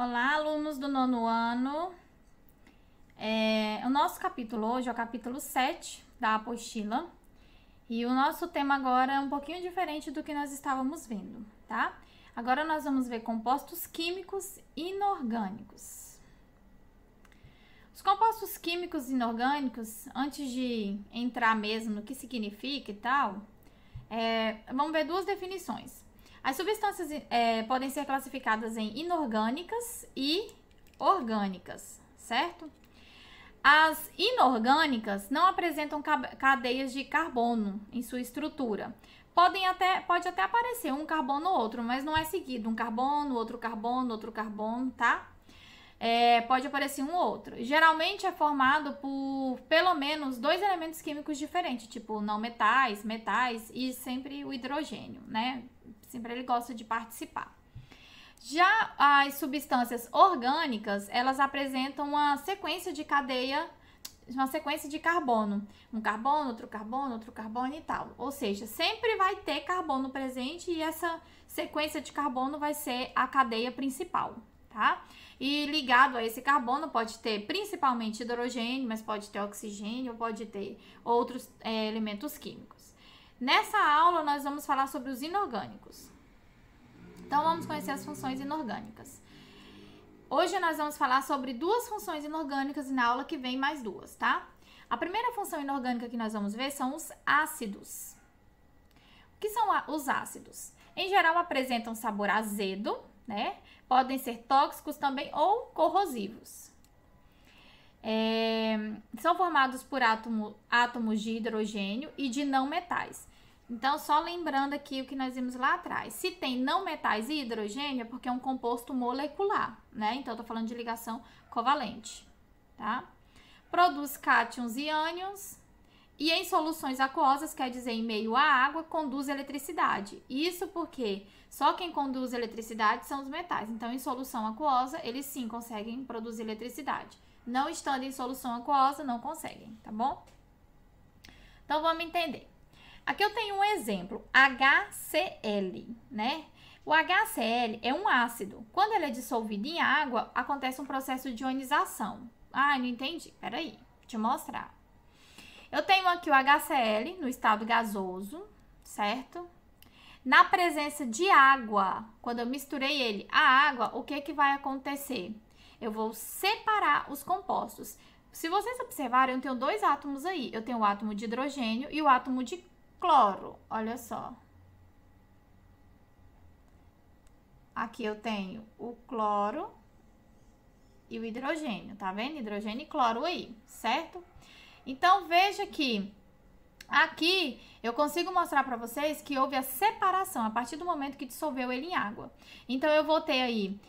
Olá, alunos do nono ano. O nosso capítulo hoje é o capítulo 7 da apostila. E o nosso tema agora é um pouquinho diferente do que nós estávamos vendo, tá? Agora nós vamos ver compostos químicos inorgânicos. Os compostos químicos inorgânicos, antes de entrar mesmo no que significa e tal, vamos ver duas definições. As substâncias podem ser classificadas em inorgânicas e orgânicas, certo? As inorgânicas não apresentam cadeias de carbono em sua estrutura. Pode até aparecer um carbono ou outro, mas não é seguido um carbono, outro carbono, tá? Pode aparecer um ou outro. Geralmente é formado por pelo menos dois elementos químicos diferentes, tipo não metais, metais e sempre o hidrogênio, né? Sempre ele gosta de participar. Já as substâncias orgânicas, elas apresentam uma sequência de cadeia, uma sequência de carbono. Um carbono, outro carbono, outro carbono e tal. Ou seja, sempre vai ter carbono presente e essa sequência de carbono vai ser a cadeia principal, tá? E ligado a esse carbono pode ter principalmente hidrogênio, mas pode ter oxigênio, pode ter outros elementos químicos. Nessa aula, nós vamos falar sobre os inorgânicos. Então, vamos conhecer as funções inorgânicas. Hoje, nós vamos falar sobre duas funções inorgânicas e na aula que vem mais duas, tá? A primeira função inorgânica que nós vamos ver são os ácidos. O que são os ácidos? Em geral, apresentam sabor azedo, né? Podem ser tóxicos também ou corrosivos. São formados por átomos de hidrogênio e de não metais. Então, só lembrando aqui o que nós vimos lá atrás. Se tem não metais e hidrogênio, é porque é um composto molecular, né? Então, eu tô falando de ligação covalente, tá? Produz cátions e ânions. E em soluções aquosas, quer dizer, em meio à água, conduz eletricidade. Isso porque só quem conduz eletricidade são os metais. Então, em solução aquosa, eles sim conseguem produzir eletricidade. Não estando em solução aquosa, não conseguem, tá bom? Então, vamos entender. Aqui eu tenho um exemplo, HCl, né? O HCl é um ácido. Quando ele é dissolvido em água, acontece um processo de ionização. Ah, não entendi. Peraí, vou te mostrar. Eu tenho aqui o HCl no estado gasoso, certo? Na presença de água, quando eu misturei ele à água, o que vai acontecer? Eu vou separar os compostos. Se vocês observarem, eu tenho dois átomos aí. Eu tenho o átomo de hidrogênio e o átomo de cloro. Olha só. Aqui eu tenho o cloro e o hidrogênio, tá vendo? Hidrogênio e cloro aí, certo? Então, veja que aqui eu consigo mostrar para vocês que houve a separação a partir do momento que dissolveu ele em água. Então, eu vou ter aí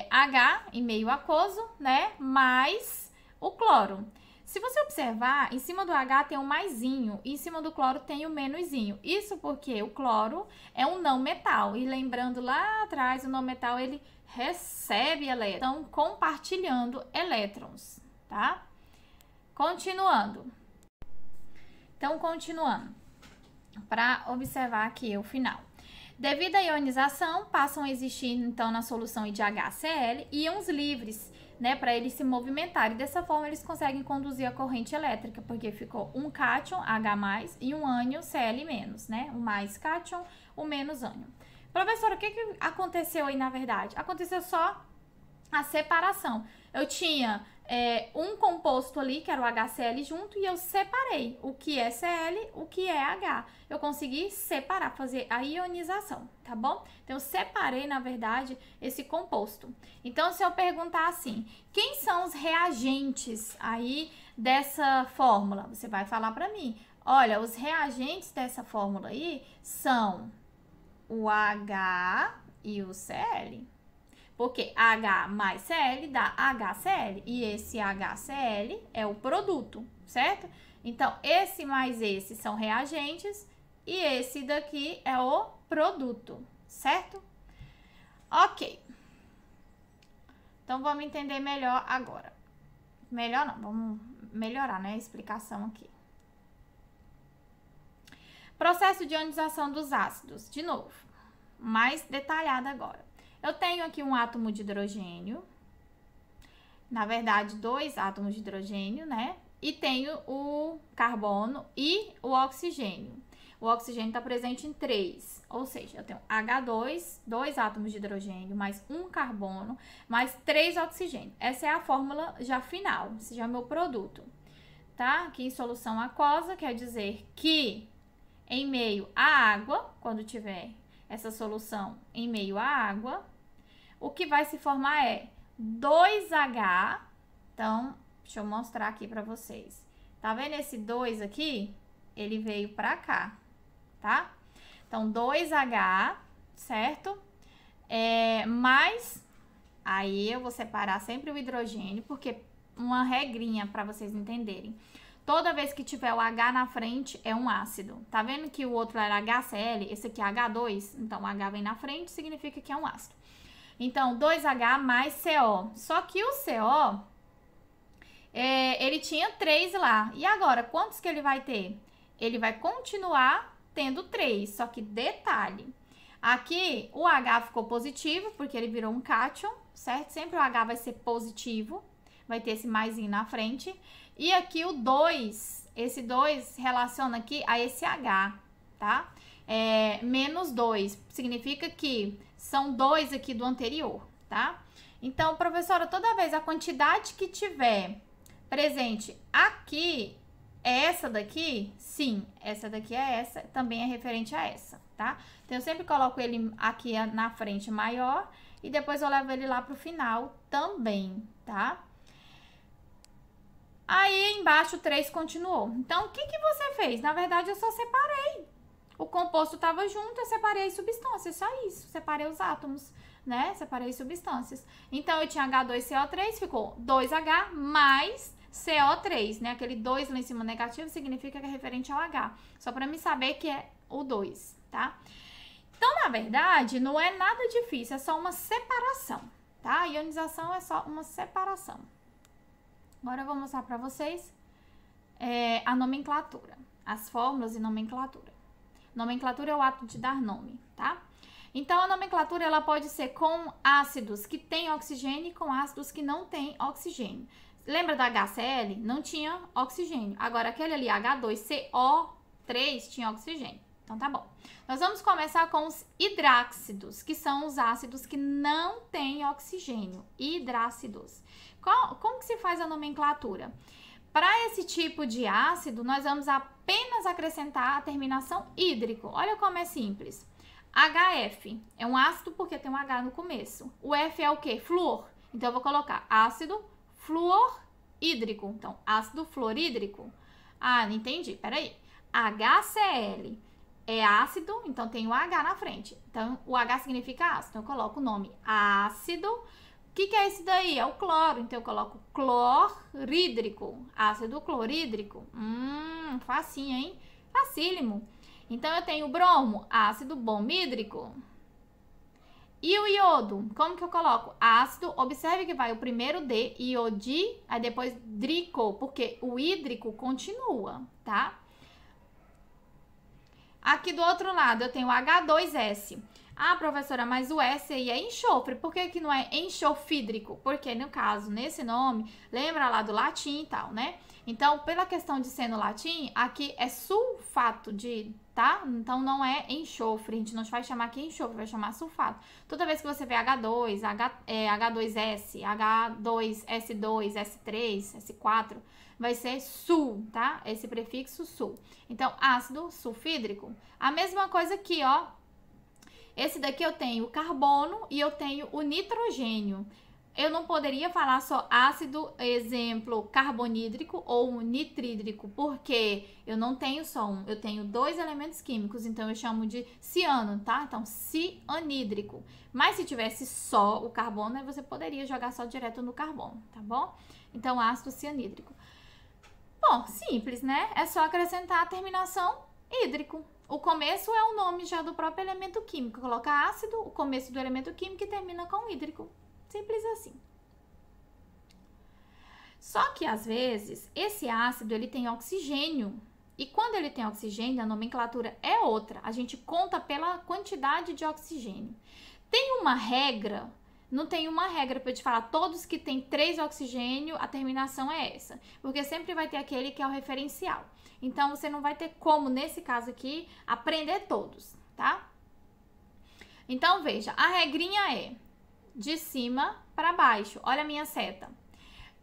H em meio aquoso, né? Mais o cloro. Se você observar, em cima do H tem um maisinho e em cima do cloro tem o menusinho. Isso porque o cloro é um não metal. E lembrando lá atrás, o não metal ele recebe elétrons. Então, compartilhando elétrons, tá? Continuando. Então, continuando. Para observar aqui o final. Devido à ionização, passam a existir, então, na solução de HCl íons livres, né, para eles se movimentarem. Dessa forma, eles conseguem conduzir a corrente elétrica, porque ficou um cátion, H+, e um ânion, Cl-, né? O mais cátion, o menos ânion. Professora, o que aconteceu aí, na verdade? Aconteceu só a separação. Eu tinha um composto ali, que era o HCl junto, e eu separei o que é Cl, o que é H. Eu consegui separar, fazer a ionização, tá bom? Então, eu separei, na verdade, esse composto. Então, se eu perguntar assim, quem são os reagentes aí dessa fórmula? Você vai falar para mim, olha, os reagentes dessa fórmula aí são o H e o Cl. Porque H mais Cl dá HCl. E esse HCl é o produto, certo? Então, esse mais esse são reagentes. E esse daqui é o produto, certo? Ok. Então, vamos entender melhor agora. Melhor não, vamos melhorar, né, a explicação aqui. Processo de ionização dos ácidos. De novo, mais detalhado agora. Eu tenho aqui um átomo de hidrogênio, na verdade, 2 átomos de hidrogênio, né? E tenho o carbono e o oxigênio. O oxigênio está presente em 3, ou seja, eu tenho H2, 2 átomos de hidrogênio, mais 1 carbono, mais 3 oxigênio. Essa é a fórmula já final, esse já é o meu produto, tá? Aqui em solução aquosa, quer dizer que em meio à água, quando tiver essa solução em meio à água, o que vai se formar é 2H, então, deixa eu mostrar aqui para vocês. Tá vendo esse 2 aqui? Ele veio para cá, tá? Então, 2H, certo? Mais, aí eu vou separar sempre o hidrogênio, porque uma regrinha para vocês entenderem. Toda vez que tiver o H na frente, é um ácido. Tá vendo que o outro era HCl? Esse aqui é H2, então o H vem na frente, significa que é um ácido. Então, 2H mais CO. Só que o CO, ele tinha 3 lá. E agora, quantos que ele vai ter? Ele vai continuar tendo 3, só que detalhe. Aqui, o H ficou positivo, porque ele virou um cátion, certo? Sempre o H vai ser positivo, vai ter esse maisinho na frente. E aqui o 2, esse 2 relaciona aqui a esse H, tá? Menos 2, significa que são 2 aqui do anterior, tá? Então, professora, toda vez a quantidade que tiver presente aqui, essa daqui, sim, essa daqui é essa, também é referente a essa, tá? Então, eu sempre coloco ele aqui na frente maior e depois eu levo ele lá pro final também, tá? Aí, embaixo, 3 continuou. Então, o que que você fez? Na verdade, eu só separei. O composto estava junto, eu separei as substâncias, só isso. Separei os átomos, né? Separei as substâncias. Então, eu tinha H2CO3, ficou 2H mais CO3, né? Aquele 2 lá em cima negativo significa que é referente ao H. Só para me saber que é o 2, tá? Então, na verdade, não é nada difícil, é só uma separação, tá? A ionização é só uma separação. Agora eu vou mostrar para vocês a nomenclatura, as fórmulas e nomenclatura. Nomenclatura é o ato de dar nome, tá? Então, a nomenclatura ela pode ser com ácidos que têm oxigênio e com ácidos que não têm oxigênio. Lembra da HCl? Não tinha oxigênio. Agora, aquele ali, H2CO3, tinha oxigênio. Então, tá bom. Nós vamos começar com os hidráxidos, que são os ácidos que não têm oxigênio. Hidráxidos. Como que se faz a nomenclatura? Para esse tipo de ácido, nós vamos apenas acrescentar a terminação hídrico. Olha como é simples. HF é um ácido porque tem um H no começo. O F é o quê? Flúor. Então, eu vou colocar ácido fluorídrico. Então, ácido fluorídrico. Ah, não entendi. Peraí. HCl é ácido, então tem o H na frente. Então, o H significa ácido. Então, eu coloco o nome ácido. O que é esse daí? É o cloro. Então, eu coloco clorídrico. Ácido clorídrico. Facinho, hein? Facílimo. Então, eu tenho o bromo, ácido bromídrico. E o iodo, como que eu coloco? Ácido, observe que vai o primeiro D, iodi, aí depois drico, porque o hídrico continua, tá? Aqui do outro lado, eu tenho H2S. Ah, professora, mas o S aí é enxofre. Por que que não é enxofídrico? Porque, no caso, nesse nome, lembra lá do latim e tal, né? Então, pela questão de ser no latim, aqui é sulfato de, tá? Então, não é enxofre. A gente não vai chamar aqui enxofre, vai chamar sulfato. Toda vez que você vê H2, H2S, H2S2, S3, S4, vai ser sul, tá? Esse prefixo sul. Então, ácido sulfídrico. A mesma coisa aqui, ó. Esse daqui eu tenho o carbono e eu tenho o nitrogênio. Eu não poderia falar só ácido, exemplo, carbonídrico ou nitrídrico, porque eu não tenho só um, eu tenho 2 elementos químicos, então eu chamo de ciano, tá? Então, cianídrico. Mas se tivesse só o carbono, aí você poderia jogar só direto no carbono, tá bom? Então, ácido cianídrico. Bom, simples, né? É só acrescentar a terminação hídrico. O começo é o nome já do próprio elemento químico. Coloca ácido, o começo do elemento químico e termina com hídrico. Simples assim. Só que, às vezes, esse ácido ele tem oxigênio. E quando ele tem oxigênio, a nomenclatura é outra. A gente conta pela quantidade de oxigênio. Tem uma regra? Não tem uma regra para te falar, todos que tem 3 oxigênio, a terminação é essa. Porque sempre vai ter aquele que é o referencial. Então, você não vai ter como, nesse caso aqui, aprender todos, tá? Então, veja, a regrinha é de cima para baixo. Olha a minha seta.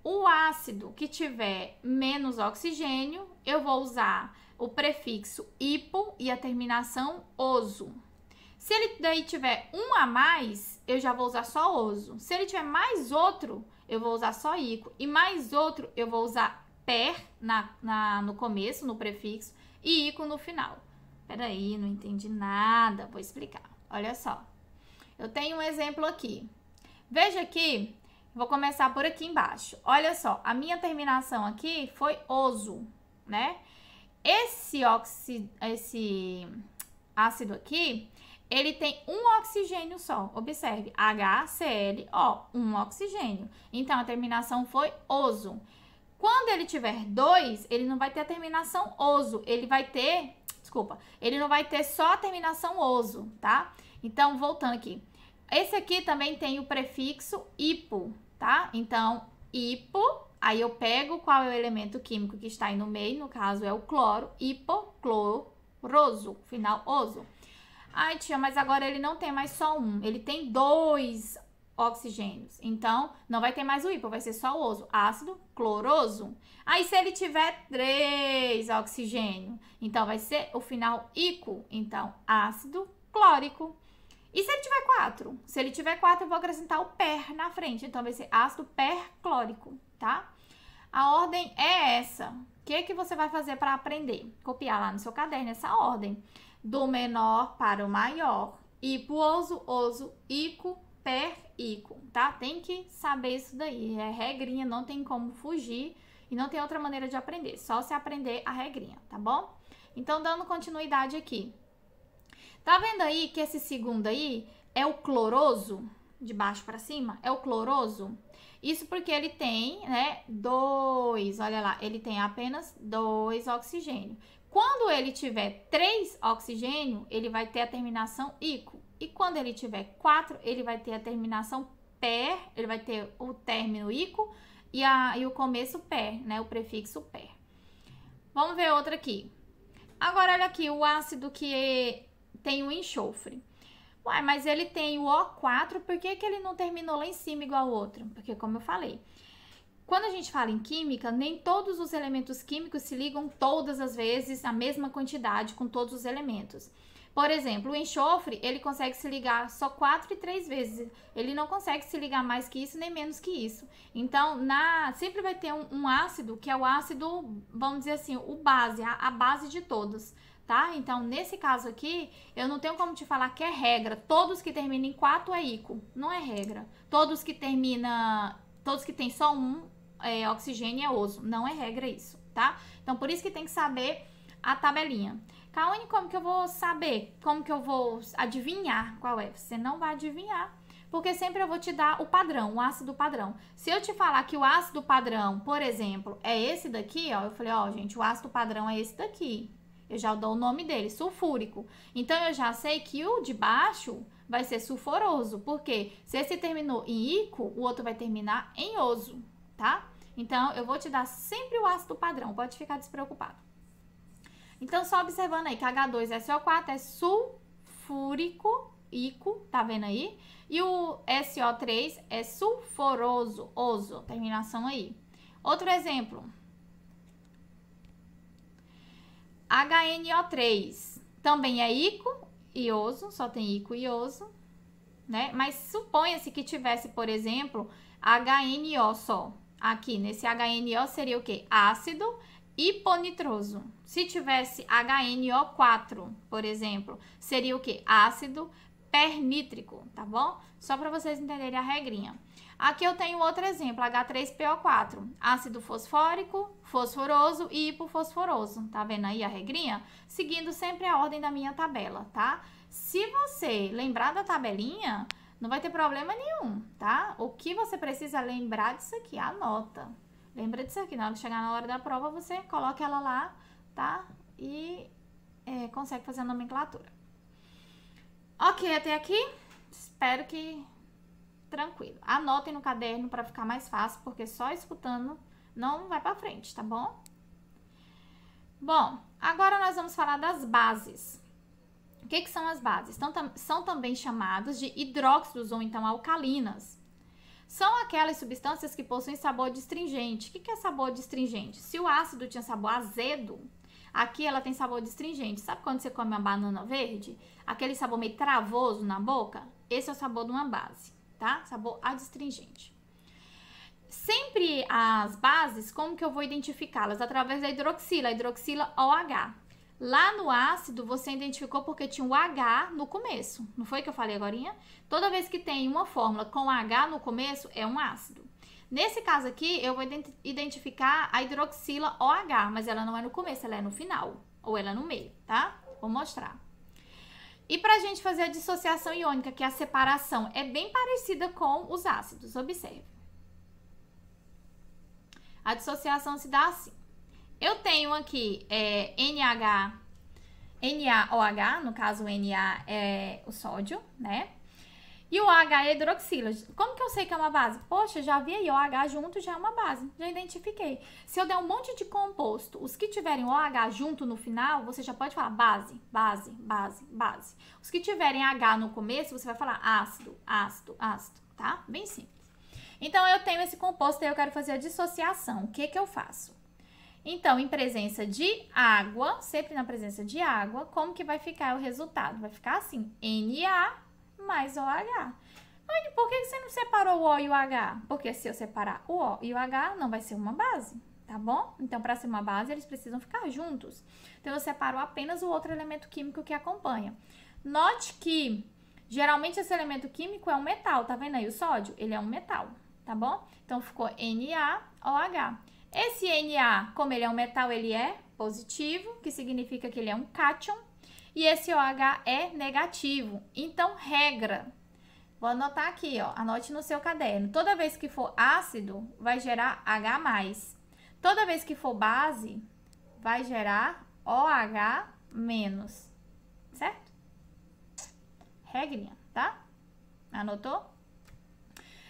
O ácido que tiver menos oxigênio, eu vou usar o prefixo hipo e a terminação oso. Se ele daí tiver um a mais, eu já vou usar só oso. Se ele tiver mais outro, eu vou usar só ico. E mais outro, eu vou usar per no começo, no prefixo, e ico no final. Peraí, não entendi nada. Vou explicar. Olha só. Eu tenho um exemplo aqui. Veja aqui, vou começar por aqui embaixo. Olha só, a minha terminação aqui foi oso, né? Esse ácido aqui, ele tem um oxigênio só. Observe, HClO, um oxigênio. Então, a terminação foi oso. Quando ele tiver 2, ele não vai ter a terminação oso. Ele vai ter, ele não vai ter só a terminação oso, tá? Então, voltando aqui. Esse aqui também tem o prefixo hipo, tá? Então, hipo, aí eu pego qual é o elemento químico que está aí no meio, no caso é o cloro, hipocloroso, final oso. Ai, tia, mas agora ele não tem mais só um, ele tem 2 oxigênios. Então, não vai ter mais o hipo, vai ser só o oso, ácido cloroso. Aí, se ele tiver 3 oxigênio, então vai ser o final ico, então ácido clórico. E se ele tiver 4? Se ele tiver 4, eu vou acrescentar o per na frente. Então, vai ser ácido perclórico, tá? A ordem é essa. O que você vai fazer para aprender? Copiar lá no seu caderno essa ordem. Do menor para o maior. Hipo, oso, ico, per, ico, tá? Tem que saber isso daí. É regrinha, não tem como fugir. E não tem outra maneira de aprender. Só se aprender a regrinha, tá bom? Então, dando continuidade aqui. Tá vendo aí que esse segundo aí é o cloroso, de baixo para cima? É o cloroso. Isso porque ele tem, né, 2, olha lá, ele tem apenas 2 oxigênio. Quando ele tiver 3 oxigênio, ele vai ter a terminação ico. E quando ele tiver 4, ele vai ter a terminação per, ele vai ter o término ico e o começo per, né, o prefixo per. Vamos ver outra aqui. Agora, olha aqui, o ácido que tem o enxofre. Uai, mas ele tem o O4, por que ele não terminou lá em cima igual o outro? Porque, como eu falei, quando a gente fala em química, nem todos os elementos químicos se ligam todas as vezes a mesma quantidade com todos os elementos. Por exemplo, o enxofre, ele consegue se ligar só 4 e 3 vezes. Ele não consegue se ligar mais que isso, nem menos que isso. Então, sempre vai ter um ácido, que é o ácido, vamos dizer assim, o base, a base de todos. Tá? Então, nesse caso aqui, eu não tenho como te falar que é regra. Todos que terminam em 4 é ico. Não é regra. Todos que tem só um oxigênio é oso. Não é regra isso, tá? Então, por isso que tem que saber a tabelinha. Caune, como que eu vou saber? Como que eu vou adivinhar qual é? Você não vai adivinhar, porque sempre eu vou te dar o padrão, o ácido padrão. Se eu te falar que o ácido padrão, por exemplo, é esse daqui, ó, eu falei, ó, gente, o ácido padrão é esse daqui. Eu já dou o nome dele, sulfúrico. Então, eu já sei que o de baixo vai ser sulforoso. Porque se esse terminou em ico, o outro vai terminar em oso, tá? Então, eu vou te dar sempre o ácido padrão. Pode ficar despreocupado. Então, só observando aí que H2SO4 é sulfúrico, ico, tá vendo aí? E o SO3 é sulforoso, oso, terminação aí. Outro exemplo. HNO3 também é ico e oso, só tem ico e oso, né? Mas suponha-se que tivesse, por exemplo, HNO só. Aqui, nesse HNO seria o quê? Ácido hiponitroso. Se tivesse HNO4, por exemplo, seria o quê? Ácido pernítrico, tá bom? Só para vocês entenderem a regrinha. Aqui eu tenho outro exemplo, H3PO4, ácido fosfórico, fosforoso e hipofosforoso. Tá vendo aí a regrinha? Seguindo sempre a ordem da minha tabela, tá? Se você lembrar da tabelinha, não vai ter problema nenhum, tá? O que você precisa lembrar disso aqui, anota. Lembra disso aqui, na hora que chegar na hora da prova, você coloca ela lá, tá? E consegue fazer a nomenclatura. Ok, até aqui? Espero que tranquilo. Anotem no caderno para ficar mais fácil, porque só escutando não vai para frente, tá bom? Bom, agora nós vamos falar das bases. O que são as bases? Então, são também chamadas de hidróxidos ou então alcalinas. São aquelas substâncias que possuem sabor astringente. O que é sabor astringente? Se o ácido tinha sabor azedo, aqui ela tem sabor astringente. Sabe quando você come uma banana verde? Aquele sabor meio travoso na boca? Esse é o sabor de uma base, tá? Sabor adstringente. Sempre as bases, como que eu vou identificá-las? Através da hidroxila, a hidroxila OH. Lá no ácido, você identificou porque tinha um H no começo. Não foi que eu falei agorinha? Toda vez que tem uma fórmula com H no começo, é um ácido. Nesse caso aqui, eu vou identificar a hidroxila OH, mas ela não é no começo, ela é no final. Ou ela é no meio, tá? Vou mostrar. E pra gente fazer a dissociação iônica, que é a separação, é bem parecida com os ácidos, observe. A dissociação se dá assim. Eu tenho aqui NaOH, no caso o Na é o sódio, né? E o H é hidroxila. Como que eu sei que é uma base? Poxa, já vi aí OH junto, já é uma base. Já identifiquei. Se eu der um monte de composto, os que tiverem OH junto no final, você já pode falar base, base, base, base. Os que tiverem H no começo, você vai falar ácido, ácido, ácido, tá? Bem simples. Então, eu tenho esse composto e eu quero fazer a dissociação. O que que eu faço? Então, em presença de água, sempre na presença de água, como que vai ficar o resultado? Vai ficar assim, Na mais OH. Mas por que você não separou o O e o H? Porque se eu separar o O e o H, não vai ser uma base, tá bom? Então, para ser uma base, eles precisam ficar juntos. Então, eu separo apenas o outro elemento químico que acompanha. Note que, geralmente, esse elemento químico é um metal, tá vendo aí o sódio? Ele é um metal, tá bom? Então, ficou NaOH. Esse Na, como ele é um metal, ele é positivo, que significa que ele é um cátion, e esse OH é negativo. Então, regra, vou anotar aqui, ó, anote no seu caderno. Toda vez que for ácido, vai gerar H+. Toda vez que for base, vai gerar OH-, certo? Regrinha, tá? Anotou?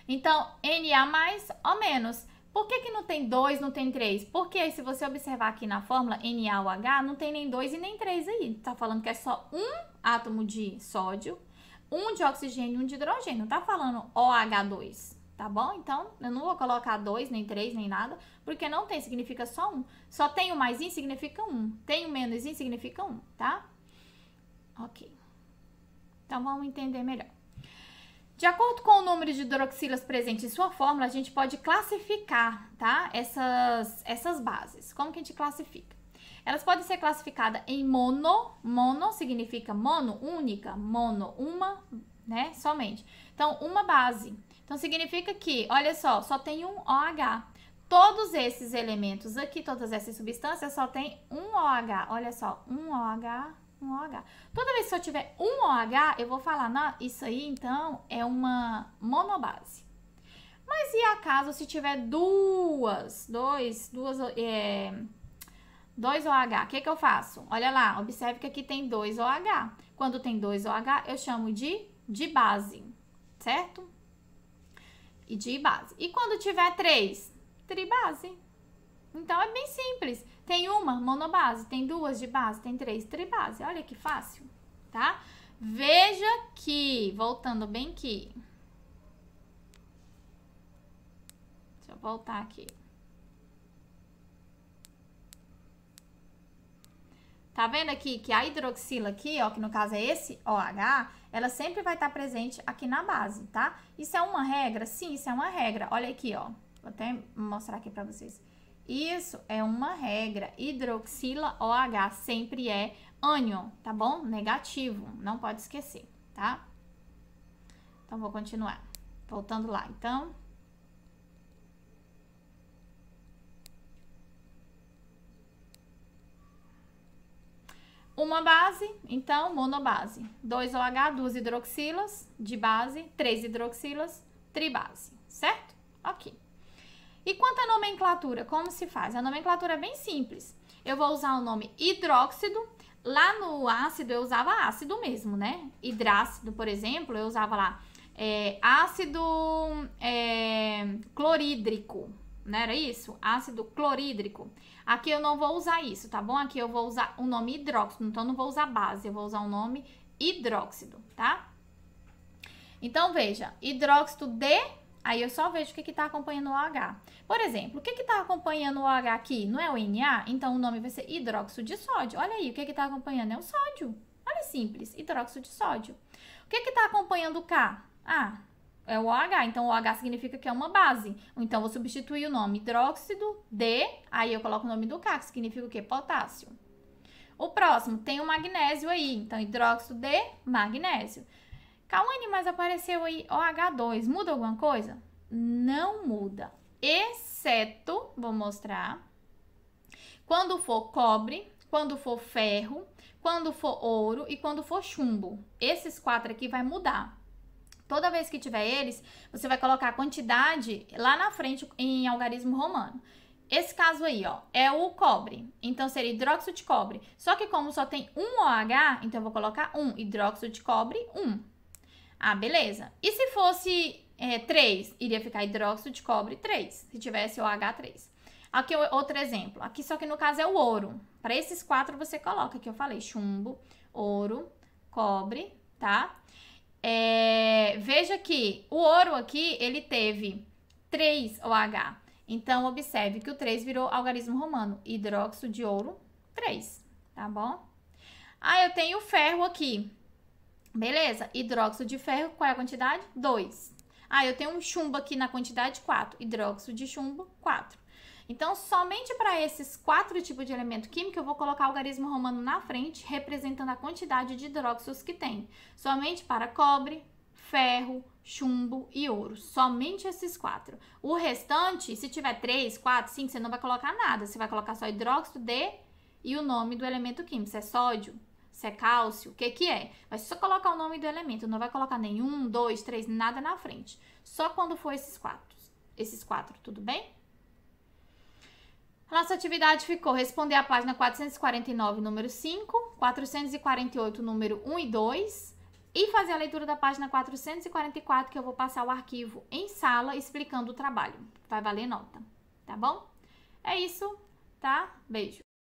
Então, Na+, O-. Por que não tem 2, não tem 3? Porque se você observar aqui na fórmula NaOH, não tem nem 2 e nem 3 aí. Tá falando que é só um átomo de sódio, um de oxigênio e um de hidrogênio. Não tá falando OH2, tá bom? Então, eu não vou colocar 2, nem 3, nem nada, porque não tem, significa só um. Só tem o maisinho, significa 1. Tem o menoszinho, significa 1, tá? Ok. Então, vamos entender melhor. De acordo com o número de hidroxilas presentes em sua fórmula, a gente pode classificar, tá? Essas bases. Como que a gente classifica? Elas podem ser classificadas em mono significa mono, única, mono, uma, né? Somente. Então, uma base. Então, significa que, olha só tem um OH. Todos esses elementos aqui, todas essas substâncias, só tem um OH. Olha só, um OH. Um OH. Toda vez que eu tiver um OH, eu vou falar, não, isso aí, então, é uma monobase. Mas e acaso se tiver dois OH, o que eu faço? Olha lá, observe que aqui tem 2 OH. Quando tem 2 OH, eu chamo de base, certo? E de base. E quando tiver 3? Tribase. Então, é bem simples. Tem uma monobase, tem 2 de base, tem 3 tribase. Olha que fácil, tá? Veja que, voltando bem aqui. Deixa eu voltar aqui. Tá vendo aqui que a hidroxila aqui, ó, que no caso é esse OH, ela sempre vai estar presente aqui na base, tá? Isso é uma regra? Sim, isso é uma regra. Olha aqui, ó. Vou até mostrar aqui pra vocês. Isso é uma regra. Hidroxila OH sempre é ânion, tá bom? Negativo, não pode esquecer, tá? Então, vou continuar. Voltando lá, então. Uma base, então, monobase. 2 OH, 2 hidroxilas de base, 3 hidroxilas, tribase, certo? Ok. E quanto à nomenclatura, como se faz? A nomenclatura é bem simples. Eu vou usar o nome hidróxido Lá no ácido eu usava ácido mesmo, né? Hidrácido, por exemplo, eu usava lá ácido clorídrico, não era isso? Ácido clorídrico. Aqui eu não vou usar isso, tá bom? Aqui eu vou usar o nome hidróxido, então não vou usar base, eu vou usar o nome hidróxido, tá? Então, veja, hidróxido de, aí eu só vejo o que tá acompanhando o OH. Por exemplo, o que tá acompanhando o OH aqui? Não é o Na? Então, o nome vai ser hidróxido de sódio. Olha aí, o que tá acompanhando é o sódio. Olha, simples, hidróxido de sódio. O que tá acompanhando o K? Ah, é o OH, então o OH significa que é uma base. Então, vou substituir o nome hidróxido de, aí eu coloco o nome do K, que significa o quê? Potássio. O próximo, tem o magnésio aí, então hidróxido de magnésio. Cauane, mas apareceu aí OH2, muda alguma coisa? Não muda, exceto, vou mostrar, quando for cobre, quando for ferro, quando for ouro e quando for chumbo. Esses 4 aqui vai mudar. Toda vez que tiver eles, você vai colocar a quantidade lá na frente em algarismo romano. Esse caso aí, ó, é o cobre. Então, seria hidróxido de cobre. Só que como só tem um OH, então eu vou colocar 1. Hidróxido de cobre, 1. Ah, beleza. E se fosse 3, iria ficar hidróxido de cobre 3, se tivesse OH 3. Aqui outro exemplo. Aqui só que no caso é o ouro. Para esses 4 você coloca, que eu falei, chumbo, ouro, cobre, tá? Veja que o ouro aqui, ele teve 3 OH. Então, observe que o 3 virou algarismo romano. Hidróxido de ouro, 3, tá bom? Ah, eu tenho ferro aqui. Beleza? Hidróxido de ferro, qual é a quantidade? 2. Ah, eu tenho um chumbo aqui na quantidade 4. Hidróxido de chumbo, 4. Então, somente para esses 4 tipos de elemento químico, eu vou colocar o algarismo romano na frente, representando a quantidade de hidróxidos que tem. Somente para cobre, ferro, chumbo e ouro. Somente esses 4. O restante, se tiver 3, 4, 5, você não vai colocar nada. Você vai colocar só hidróxido de e o nome do elemento químico. Se é sódio, se é cálcio, o que é? Vai só colocar o nome do elemento. Não vai colocar nenhum, 2, 3, nada na frente. Só quando for esses 4. Esses 4, tudo bem? Nossa atividade ficou responder a página 449, número 5, 448, número 1 e 2, e fazer a leitura da página 444, que eu vou passar o arquivo em sala explicando o trabalho. Vai valer nota, tá bom? É isso, tá? Beijo.